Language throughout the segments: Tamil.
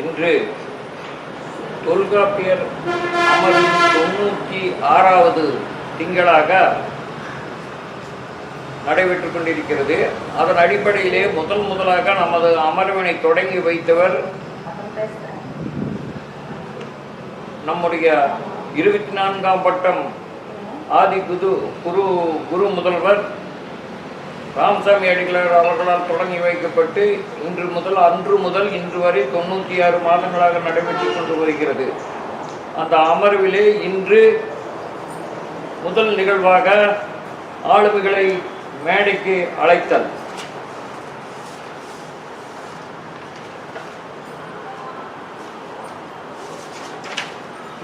இன்று தொல்காப்பியர் அமர்வின் 96வது திங்களாக நடைபெற்றுக் கொண்டிருக்கிறது. அதன் அடிப்படையிலே முதலாக நமது அமர்வினை தொடங்கி வைத்தவர் நம்முடைய 24ஆம் பட்டம் ஆதி குரு முதல்வர் ராமசாமி அடிகளார் அவர்களால் தொடங்கி வைக்கப்பட்டு அன்று முதல் இன்று வரை 96 மாதங்களாக நடைபெற்று கொண்டு வருகிறது. அந்த அமர்விலே இன்று முதல் நிகழ்வாக ஆளுமைகளை மேடைக்கு அழைத்தல்.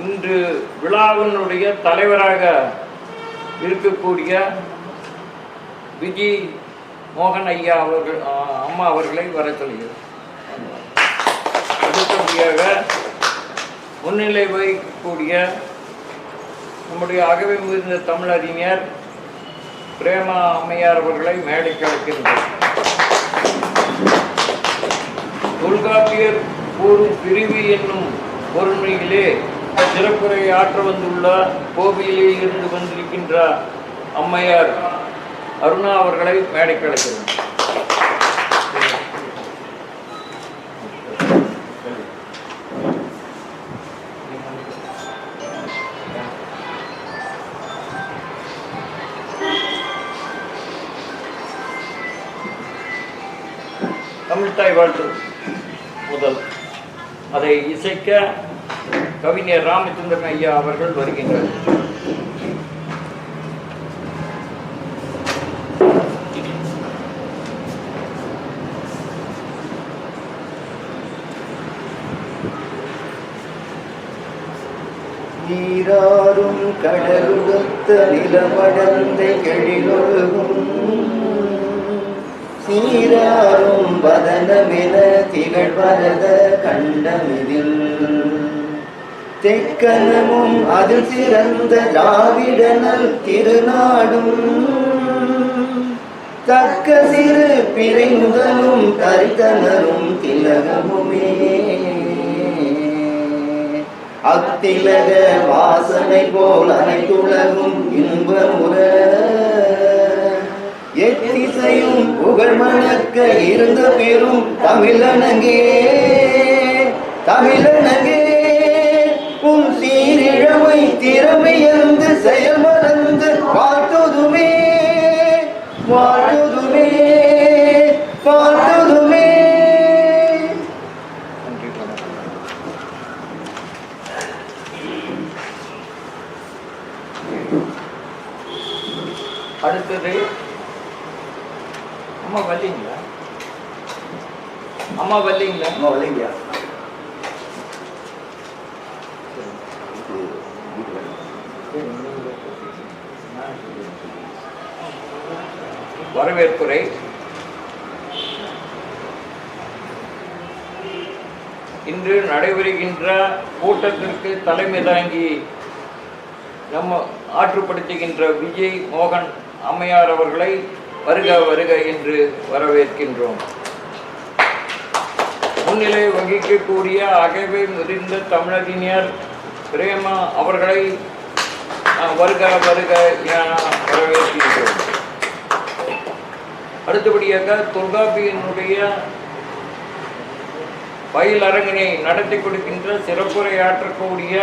இன்று விழாவினுடைய தலைவராக இருக்கக்கூடிய விஜி மோகன் ஐயா அவர்கள் அம்மா அவர்களை வர சொல்கிறது. அடுத்தபடியாக முன்னிலை வகிக்கக்கூடிய நம்முடைய அகவை முதிர்ந்த தமிழறிஞர் பிரேமா அம்மையார் அவர்களை மேடைக்கு அழைக்கின்றனர். தொல்காப்பியர் கூறும் பிரிவு என்னும் பொருண்மையிலே சிறப்புரை ஆற்ற வந்துள்ள கோவிலே இருந்து வந்திருக்கின்ற அம்மையார் அருணா அவர்களை மேடைக்கு அழைக்கிறோம். தமிழ்த்தாய் வாழ்த்து முதல் அதை இசைக்க கவிஞர் ராமச்சந்திரன் ஐயா அவர்கள் வருகின்றனர். நீராறும் கடலுடுத்த நிலமடந்த கெழிலொழுகும் சீராறும் வதனமென திகழ்வரத கண்டமிதில் தெக்கனமும் அது சிறந்த திராவிடனல் திருநாடும் தக்க சிறு பிறை முதலும் தரித்தனரும் திலகமுமே அத்திலக வாசனை போல் அனைத்துலகும் இன்பமுற எத்திசையும் புகழ் மணக்க இருந்த பெரும் தமிழனங்கே உன் சீரிழமை திறமையந்து செயல் மறந்து வாழ்த்துதுமே அடுத்தது அம்மா வல்லிங்களா? வரவேற்புரை இன்று நடைபெறுகின்ற கூட்டத்திற்கு தலைமை தாங்கி நம்ம ஆற்றுப்படுத்துகின்ற விஜய் மோகன் அம்மையார் அவர்களை வருக என்று வரவேற்கின்றோம். முன்னிலை வகிக்கக்கூடிய அகவை முதிர்ந்த தமிழறிஞர் பிரேமா அவர்களை வருக என வரவேற்கின்றோம். அடுத்தபடியாக தொல்காப்பியனுடைய பயிலரங்கினை நடத்தி கொடுக்கின்ற சிறப்புரையாற்றக்கூடிய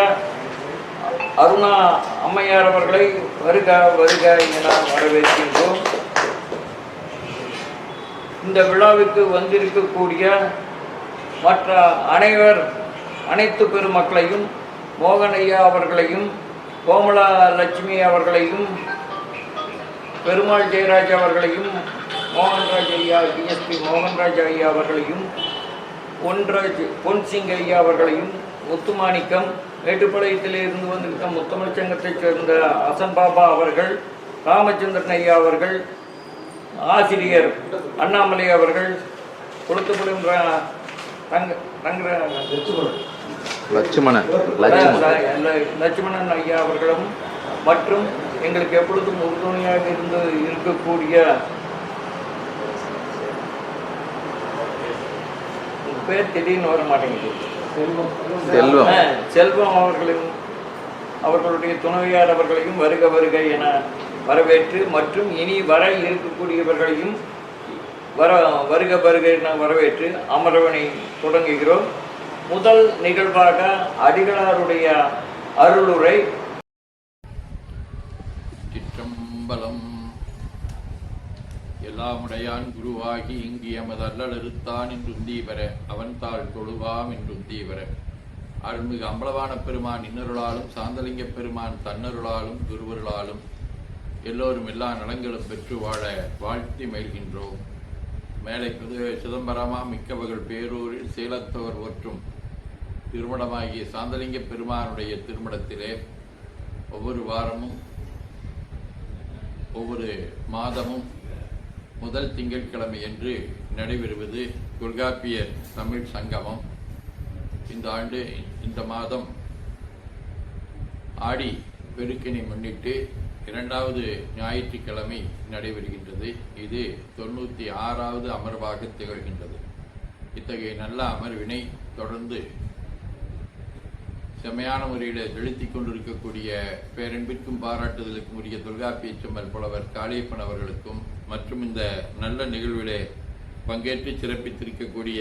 அருணா அம்மையார் அவர்களை வருக என வரவேற்கின்றோம். இந்த விழாவுக்கு வந்திருக்கக்கூடிய மற்ற அனைத்து பெருமக்களையும் மோகன் ஐயா அவர்களையும் கோமலா லட்சுமி அவர்களையும் பெருமாள் ஜெயராஜ் அவர்களையும் மோகன்ராஜ் ஐயா டிஎஸ்பி மோகன்ராஜ் ஐயா அவர்களையும் பொன்சிங் ஐயா அவர்களையும் முத்துமாணிக்கம் மேட்டுப்பாளையத்தில் இருந்து வந்திருக்க முத்தமிழ் சங்கத்தைச் சேர்ந்த அசன் பாபா அவர்கள் ராமச்சந்திரன் ஐயா அவர்கள் ஆசிரியர் அண்ணாமலை அவர்கள் கொடுத்தப்படும் லட்சுமணன் ஐயா அவர்களும் மற்றும் எங்களுக்கு எப்பொழுதும் உறுதுணையாக இருக்கக்கூடிய பேர் திடீர்னு வர மாட்டேங்குது செல்வம். செல்வம் அவர்களையும் அவர்களுடைய துணைவியார் அவர்களையும் வருக வருக என வரவேற்று, மற்றும் இனி வர இருக்கக்கூடியவர்களையும் வருக வருக என வரவேற்று அமர்வினை தொடங்குகிறோம். முதல் நிகழ்வாக அடிகளாருடைய அருளுரை. சிற்றம்பலம். எல்லாமுடையான் குருவாகி இங்கு எமது அல்லலறுத்தான் என்றும் தீவர அவன் தாள் தொழுவாம் என்றும் தீவர அருள்மிகு அம்பலவான பெருமான் இன்னருளாலும் சாந்தலிங்க பெருமான் தன்னருளாலும் குருவருளாலும் எல்லோரும் எல்லா நலங்களும் பெற்று வாழ வாழ்த்தி மகிழ்கின்றோம். மேலை சிதம்பரமா மிக்கவர்கள் பேரூரில் சேலத்தவர் ஒற்றும் திருமணமாகிய சாந்தலிங்க பெருமானுடைய திருமணத்திலே ஒவ்வொரு வாரமும் ஒவ்வொரு மாதமும் முதல் திங்கட்கிழமை என்று நடைபெறுவது தொல்காப்பியர் தமிழ் சங்கமம். இந்த ஆண்டு இந்த மாதம் ஆடி பெருக்கினை முன்னிட்டு 2வது ஞாயிற்றுக்கிழமை நடைபெறுகின்றது. இது 96வது அமர்வாக திகழ்கின்றது. இத்தகைய நல்ல அமர்வினை தொடர்ந்து செம்மையான முறையில் செலுத்திக் கொண்டிருக்கக்கூடிய பேரன்பிற்கும் பாராட்டுதலுக்கும் உரிய தொல்காப்பிய செம்மல் புலவர் காளியப்பன் அவர்களுக்கும் மற்றும் இந்த நல்ல நிகழ்விலே பங்கேற்று சிறப்பித்திருக்கக்கூடிய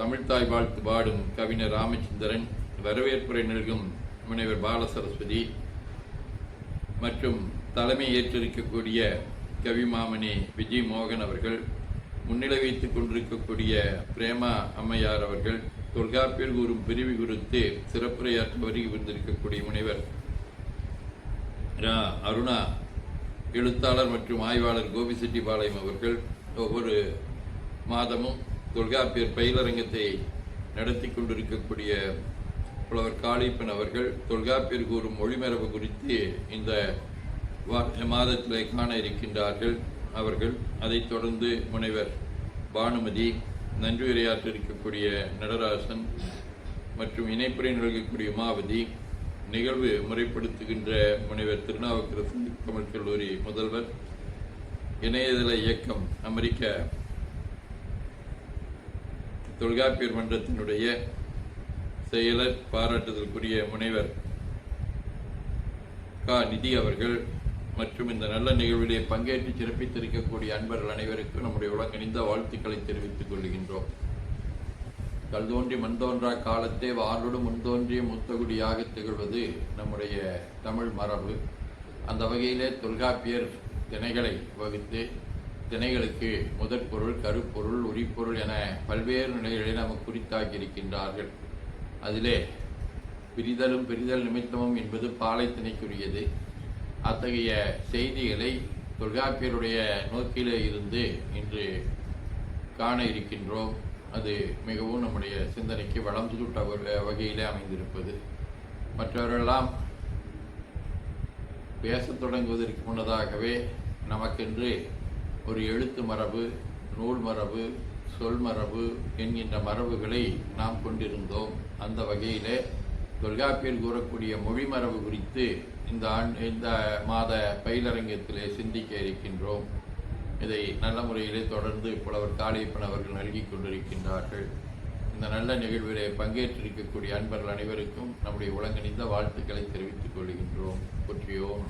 தமிழ்தாய் வாழ்த்து பாடும் கவிஞர் ராமச்சந்திரன், வரவேற்புரை நல்கும் முனைவர் பாலசரஸ்வதி மற்றும் தலைமை ஏற்றிருக்கக்கூடிய கவிமாமணி விஜய் மோகன் அவர்கள், முன்னிலை வைத்துக் கொண்டிருக்கக்கூடிய பிரேமா அம்மையார் அவர்கள், தொல்காப்பியர் கூறும் பிரிவு குறித்து சிறப்புரையாற்ற வருகை வந்திருக்கக்கூடிய முனைவர் அருணா, எழுத்தாளர் மற்றும் ஆய்வாளர் கோபிசெட்டிபாளையம் அவர்கள், ஒவ்வொரு மாதமும் தொல்காப்பியர் பயிலரங்கத்தை நடத்தி கொண்டிருக்கக்கூடிய புலவர் காளியப்பன் அவர்கள் தொல்காப்பியர் கூறும் மொழிமரபு குறித்து இந்த மாதத்திலே காண இருக்கின்றார்கள். அவர்கள் அதைத் தொடர்ந்து முனைவர் பானுமதி, நன்றியுரையாற்ற இருக்கக்கூடிய நடராசன் மற்றும் இணைப்புரை நிகழ்கக்கூடிய உமாவதி, நிகழ்வு முறைப்படுத்துகின்ற முனைவர் திருநாவுக்கரசு தமிழ் கல்லூரி முதல்வர், இணையதள இயக்கம் அமெரிக்க தொல்காப்பியர் மன்றத்தினுடைய செயலர், பாராட்டுதலுக்குரிய முனைவர் நிதி அவர்கள் மற்றும் இந்த நல்ல நிகழ்விலே பங்கேற்று சிறப்பித்திருக்கக்கூடிய அன்பர்கள் அனைவருக்கும் நம்முடைய உலகணிந்த வாழ்த்துக்களை தெரிவித்துக் கொள்கின்றோம். கல்தோன்றி மண்தோன்றா காலத்தே வானோடு முன்தோன்றிய மூத்தகுடியாக திகழ்வது நம்முடைய தமிழ் மரபு. அந்த வகையிலே தொல்காப்பியர் திணைகளை வகுத்து திணைகளுக்கு முதற்பொருள், கருப்பொருள், உரிப்பொருள் என பல்வேறு நிலைகளை நமக்கு குறித்தாக்கி இருக்கின்றார்கள். அதிலே பிரிதலும் பிரிதல் நிமித்தமும் என்பது பாலை திணைக்குரியது. அத்தகைய செய்திகளை தொல்காப்பியருடைய நோக்கிலே இருந்து இன்று காண இருக்கின்றோம். அது மிகவும் நம்முடைய சிந்தனைக்கு வளம் சுட்ட வகையிலே அமைந்திருப்பது. மற்றவரெல்லாம் பேசத் தொடங்குவதற்கு முன்னதாகவே நமக்கென்று ஒரு எழுத்து மரபு, நூல் மரபு, சொல் மரபு என்கின்ற மரபுகளை நாம் கொண்டிருந்தோம். அந்த வகையிலே தொல்காப்பியர் கூறக்கூடிய மொழி மரபு குறித்து இந்த மாத பயிலரங்கத்திலே சிந்திக்க இருக்கின்றோம். இதை நல்ல முறையிலே தொடர்ந்து புலவர் காளியப்பன் அவர்கள் நல்கிக் கொண்டிருக்கின்றார்கள். இந்த நல்ல நிகழ்விலே பங்கேற்றிருக்கக்கூடிய அன்பர்கள் அனைவருக்கும் நம்முடைய உலகணிந்த வாழ்த்துக்களை தெரிவித்துக் கொள்கின்றோம். போற்றியோம்.